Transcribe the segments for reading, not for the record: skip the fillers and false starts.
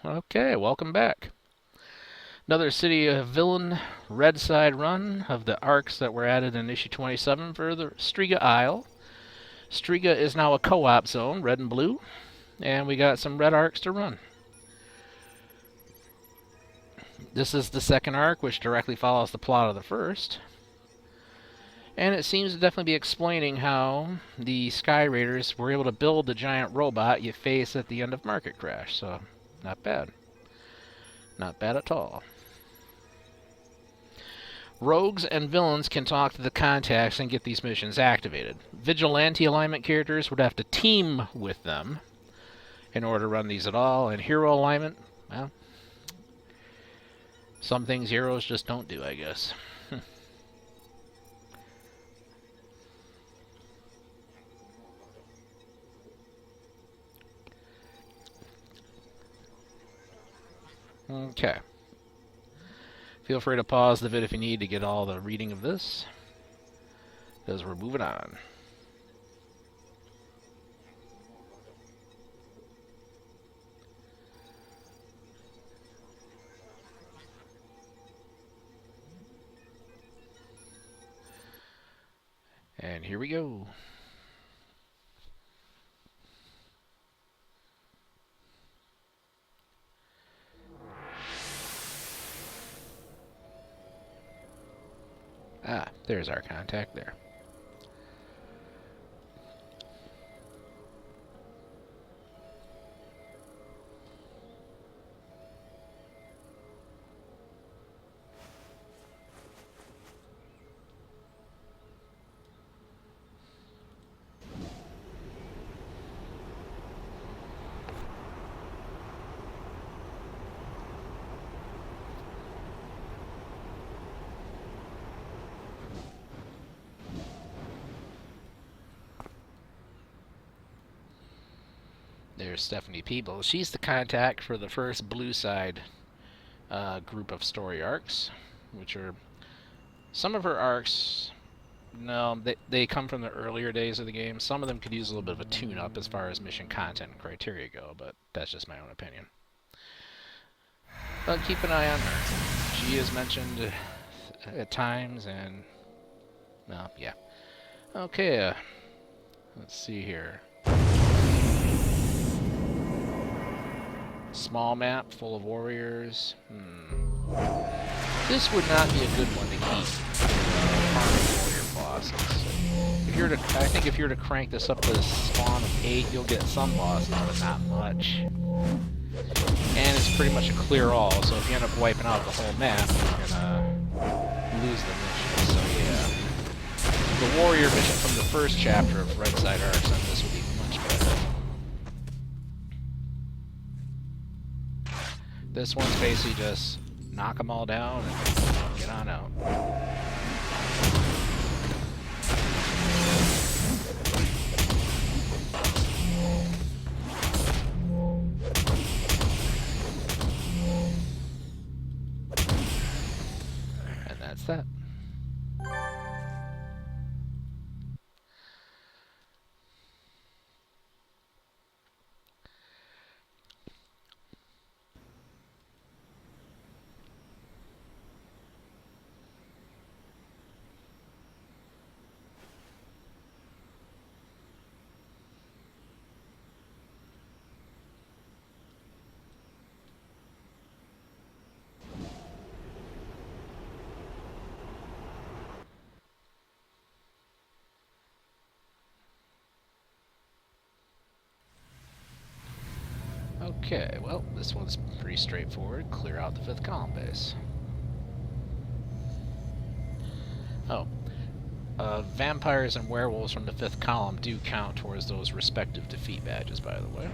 Okay, welcome back. Another City of Villain redside run of the arcs that were added in issue 27 for the Striga Isle. Striga is now a co-op zone, red and blue, and we got some red arcs to run. This is the second arc, which directly follows the plot of the first. And it seems to definitely be explaining how the Sky Raiders were able to build the giant robot you face at the end of Market Crash, so not bad. Not bad at all. Rogues and villains can talk to the contacts and get these missions activated. Vigilante alignment characters would have to team with them in order to run these at all, and hero alignment, well, some things heroes just don't do, I guess. Okay. Feel free to pause the vid if you need to get all the reading of this, because we're moving on. And here we go. Ah, there's our contact there. There's Stephanie Peebles. She's the contact for the first blue side group of story arcs, which are some of her arcs. No, they come from the earlier days of the game. Some of them could use a little bit of a tune-up as far as mission content and criteria go, but that's just my own opinion. But keep an eye on her. She is mentioned at times, and well, yeah. Okay, let's see here. Small map full of warriors. This would not be a good one to keep warrior bosses. I think if you're to crank this up to a spawn of 8, you'll get some bosses, but not much. And it's pretty much a clear all, so if you end up wiping out the whole map, you're gonna lose the mission. So yeah, the warrior mission from the first chapter of Redside Arcs on this would be much better. This one's basically just knock them all down and get on out. And that's that. Okay, well, this one's pretty straightforward. Clear out the 5th column base. Oh. Vampires and werewolves from the 5th column do count towards those respective defeat badges, by the way.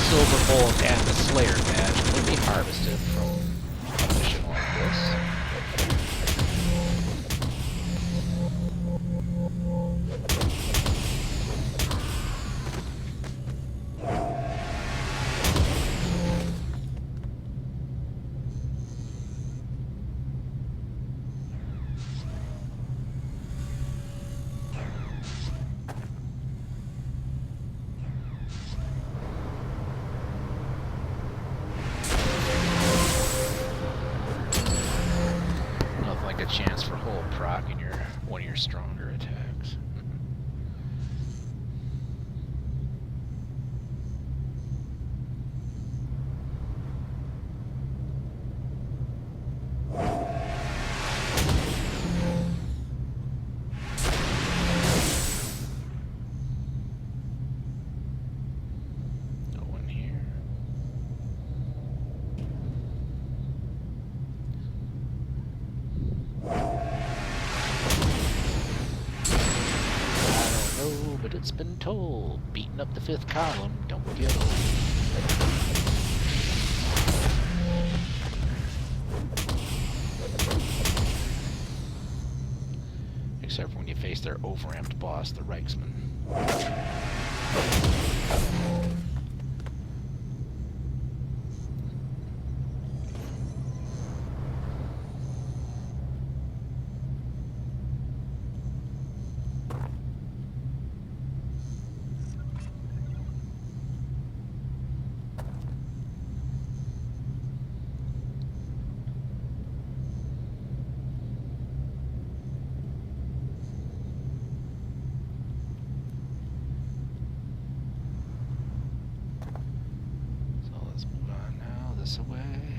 Silver Bolt and the Slayer badge can be harvested from a mission like this. your stronger attacks. It's been told, beating up the 5th column, don't get old. Except for when you face their overamped boss, the Reichsman. Away.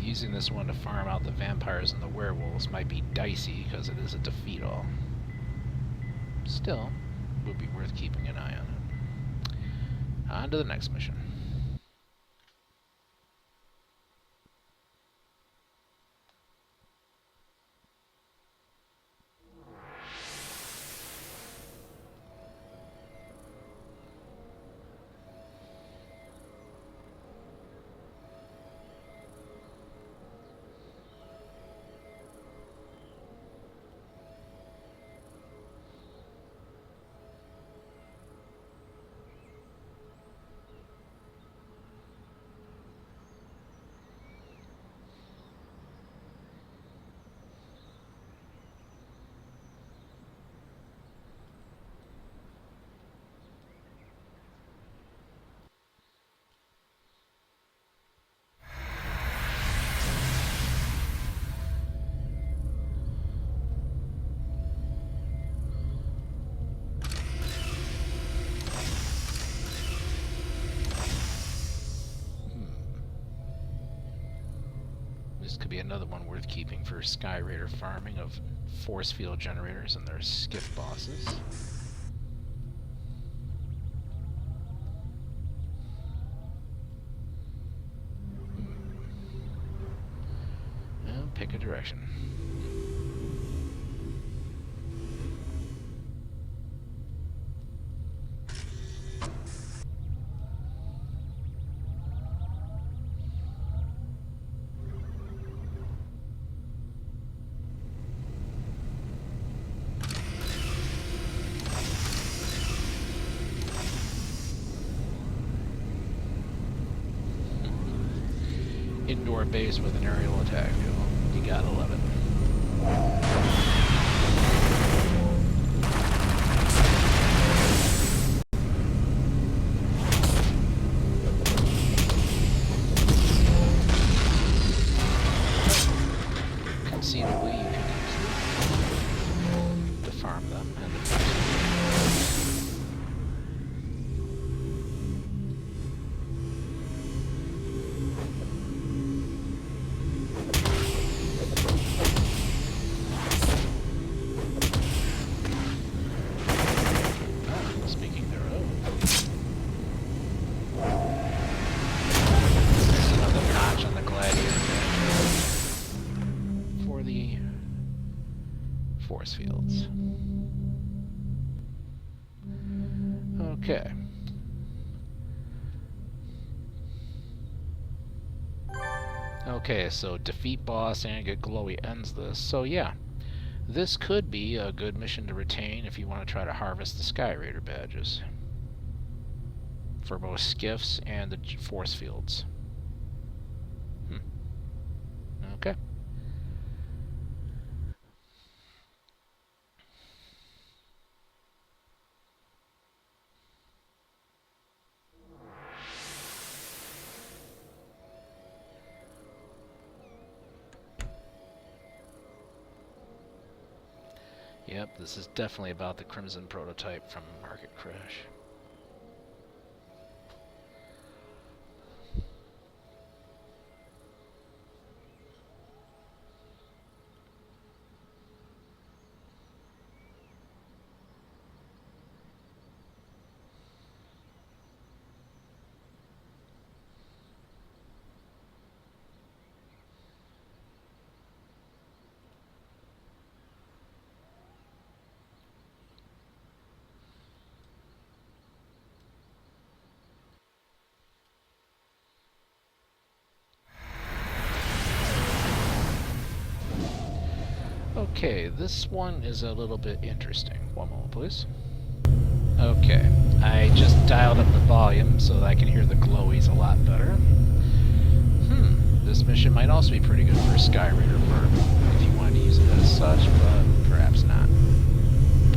Using this one to farm out the vampires and the werewolves might be dicey because it is a defeat all. Still, would be worth keeping an eye on it. On to the next mission. This could be another one worth keeping for Sky Raider farming of force field generators and their skiff bosses. Pick a direction. Indoor base with an aerial attack. You gotta love it. Conceivably, you can use them to farm them and force fields. Okay. Okay, so defeat boss and get glowy ends this. So yeah, this could be a good mission to retain if you want to try to harvest the Sky Raider badges for both skiffs and the force fields. Okay. Yep, this is definitely about the Crimson prototype from Market Crash. Okay, this one is a little bit interesting. One moment, please. Okay, I just dialed up the volume so that I can hear the glowies a lot better. This mission might also be pretty good for a Sky Raider farm, if you want to use it as such, but perhaps not.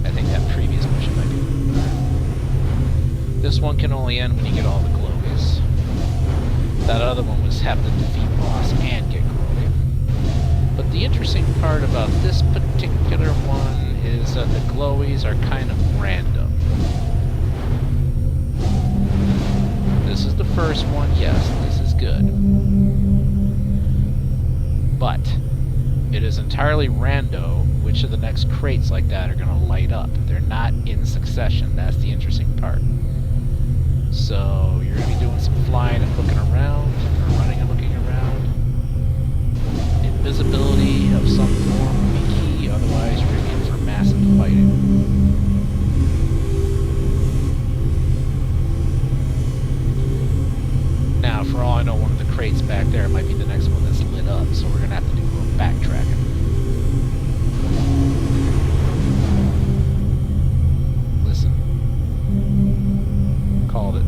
I think that previous mission might be better. This one can only end when you get all the glowies. That other one was have to defeat boss and get glowy. But the interesting part about this particular one is that the glowies are kind of random. This is the first one, yes, this is good. But it is entirely rando which of the next crates like that are going to light up. They're not in succession, that's the interesting part. So you're going to be doing some flying and looking around, or running and looking around. Invisibility of some form will be key, otherwise you're in for massive fighting. Now, for all I know, one of the crates back there might be the next one that's lit up, so we're going to have to do a little backtracking. Listen. Called it.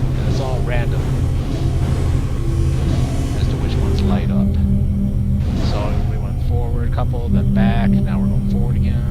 And it's all random as to which ones light up. So we went forward a couple, then back, now we're going forward again.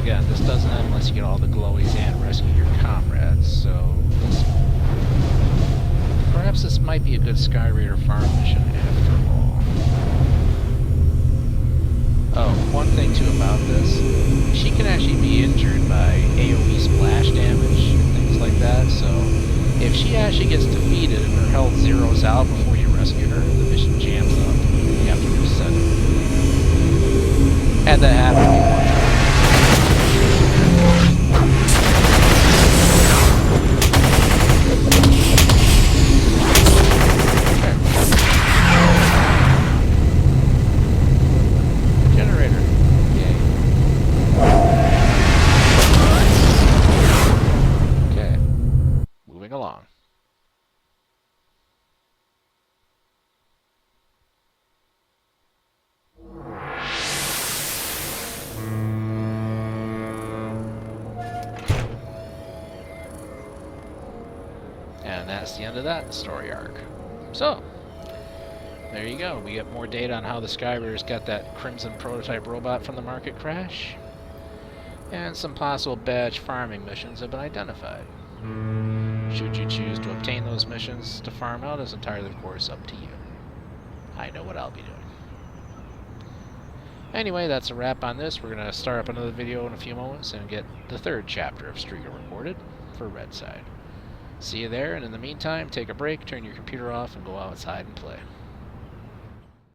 again, this doesn't end unless you get all the glowies and rescue your comrades, so perhaps this might be a good Sky Raider farm mission after all. Oh, one thing too about this, she can actually be injured by AoE splash damage and things like that, so if she actually gets defeated and her health zeroes out before you rescue her, the mission jams up. You have to reset it. Had that happen to me one time. Generator. Yay. Okay. Moving along. And that's the end of that story arc. So, there you go. We get more data on how the Sky Raiders got that Crimson prototype robot from the market crash. And some possible badge farming missions have been identified. Should you choose to obtain those missions to farm out is entirely, of course, up to you. I know what I'll be doing. Anyway, that's a wrap on this. We're going to start up another video in a few moments and get the third chapter of Striga recorded for Redside. See you there, and in the meantime, take a break, turn your computer off, and go outside and play.